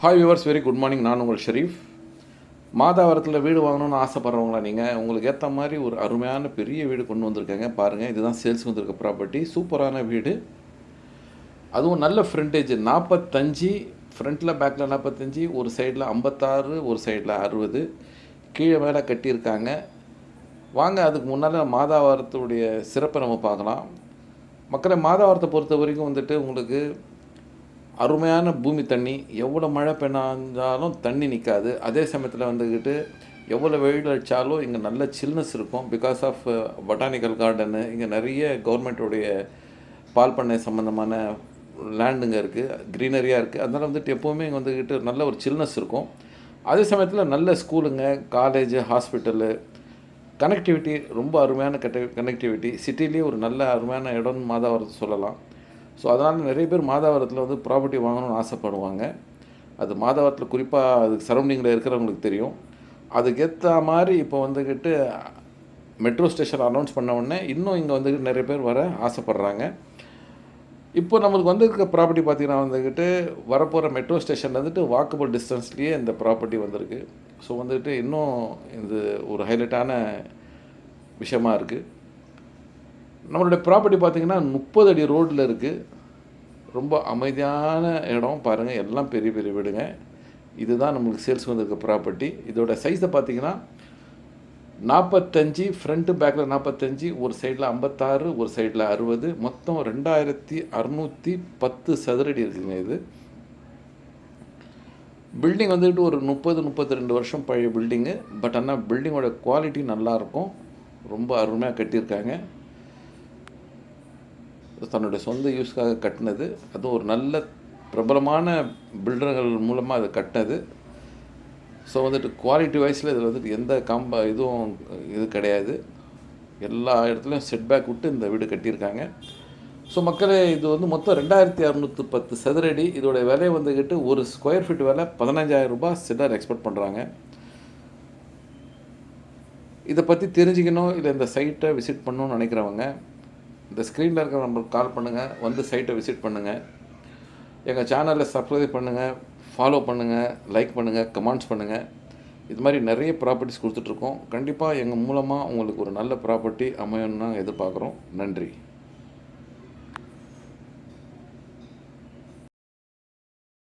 Hi viewers, very good morning. நான் உங்கள் ஷெரீஃப். மாதாவரத்தில் வீடு வாங்கணும்னு ஆசைப்பட்றவங்களா நீங்கள்? உங்களுக்கு ஏற்ற மாதிரி ஒரு அருமையான பெரிய வீடு கொண்டு வந்திருக்காங்க பாருங்கள். இதுதான் சேல்ஸ் வந்திருக்க ப்ராப்பர்ட்டி. சூப்பரான வீடு, அதுவும் நல்ல ஃப்ரண்டேஜ் 45, ஃப்ரண்ட்டில் பேக்கில் 45, ஒரு சைடில் 56, ஒரு சைடில் 60, கீழே மேலே கட்டியிருக்காங்க. வாங்க அதுக்கு முன்னால் மாதாவரத்துடைய சிறப்பை நம்ம பார்க்கலாம். மக்களை மாதாவரத்தை பொறுத்த வரைக்கும் வந்துட்டு உங்களுக்கு அருமையான பூமி தண்ணி, எவ்வளோ மழை பெய்ஞ்சாலும் தண்ணி நிற்காது. அதே சமயத்தில் வந்துக்கிட்டு எவ்வளோ வெயில் அடித்தாலும் இங்கே நல்ல சில்னஸ் இருக்கும். பிகாஸ் ஆஃப் பொட்டானிக்கல் கார்டனு, இங்கே நிறைய கவர்மெண்ட்டுடைய பால் பண்ணை சம்மந்தமான லேண்டுங்க இருக்குது, க்ரீனரியாக இருக்குது. அதனால் வந்துட்டு எப்போவுமே இங்கே வந்துக்கிட்டு நல்ல ஒரு சில்னஸ் இருக்கும். அதே சமயத்தில் நல்ல ஸ்கூலுங்க, காலேஜு, ஹாஸ்பிட்டலு, கனெக்டிவிட்டி ரொம்ப அருமையான கனெக்டிவிட்டி. சிட்டிலேயே ஒரு நல்ல அருமையான இடம்னு மாதாவரத்தை சொல்லலாம். ஸோ அதனால் நிறைய பேர் மாதாவரத்தில் வந்து ப்ராப்பர்ட்டி வாங்கணும்னு ஆசைப்படுவாங்க. அது மாதாவரத்தில் குறிப்பாக அதுக்கு சரௌண்டிங்கில் இருக்கிறவங்களுக்கு தெரியும். அதுக்கேற்ற மாதிரி இப்போ வந்துக்கிட்டு மெட்ரோ ஸ்டேஷன் அனௌன்ஸ் பண்ண உடனே இன்னும் இங்கே வந்துக்கிட்டு நிறைய பேர் வர ஆசைப்பட்றாங்க. இப்போ நம்மளுக்கு வந்துருக்க ப்ராப்பர்ட்டி பார்த்திங்கன்னா வந்துக்கிட்டு வரப்போகிற மெட்ரோ ஸ்டேஷன் வந்துட்டு வாக்கபிள் டிஸ்டன்ஸ்லேயே இந்த ப்ராப்பர்ட்டி வந்திருக்கு. ஸோ வந்துக்கிட்டு இன்னும் இது ஒரு ஹைலைட்டான விஷயமா இருக்குது. நம்மளுடைய ப்ராப்பர்ட்டி பார்த்திங்கன்னா 30 அடி ரோட்டில் இருக்குது. ரொம்ப அமைதியான இடம் பாருங்கள். எல்லாம் பெரிய பெரிய வீடுங்க. இதுதான் நம்மளுக்கு சேல்ஸ் வந்திருக்க ப்ராப்பர்ட்டி. இதோட சைஸை பார்த்திங்கன்னா 45, ஃப்ரண்ட்டு பேக்கில் 45, ஒரு சைடில் 56, ஒரு சைடில் 60, மொத்தம் 2610 சதுரடி இருக்குதுங்க. இது பில்டிங் வந்துக்கிட்டு ஒரு 30-32 வருஷம் பழைய பில்டிங்கு. பட் ஆனால் பில்டிங்கோட குவாலிட்டி நல்லாயிருக்கும். ரொம்ப அருமையாக கட்டியிருக்காங்க. தன்னுடைய சொந்த யூஸ்க்காக கட்டினது. அதுவும் ஒரு நல்ல பிரபலமான பில்டர்கள் மூலமாக அதை கட்டினது. ஸோ வந்துட்டு குவாலிட்டி வைஸில் இதில் வந்துட்டு எந்த இதுவும் இது கிடையாது. எல்லா இடத்துலையும் செட்பேக் விட்டு இந்த வீடு கட்டியிருக்காங்க. ஸோ மக்களே, இது வந்து மொத்தம் 2610 சதுரடி. இதோடைய விலை வந்துக்கிட்டு ஒரு ஸ்கொயர் ஃபீட் விலை 15,000 ரூபாய் சிலர் எக்ஸ்பெக்ட் பண்ணுறாங்க. இதை பற்றி தெரிஞ்சுக்கணும், இல்லை இந்த சைட்டை விசிட் பண்ணணும்னு நினைக்கிறவங்க இந்த ஸ்க்ரீனில் இருக்கிற நம்பருக்கு கால் பண்ணுங்கள், வந்து சைட்டை விசிட் பண்ணுங்கள். எங்கள் சேனலில் சப்ஸ்கிரைப் பண்ணுங்கள், ஃபாலோ பண்ணுங்கள், லைக் பண்ணுங்கள், கமெண்ட்ஸ் பண்ணுங்கள். இது மாதிரி நிறைய ப்ராப்பர்ட்டிஸ் கொடுத்துட்ருக்கோம். கண்டிப்பாக எங்கள் மூலமாக உங்களுக்கு ஒரு நல்ல ப்ராப்பர்ட்டி அமையணும்னு எதிர்பார்க்குறோம். நன்றி.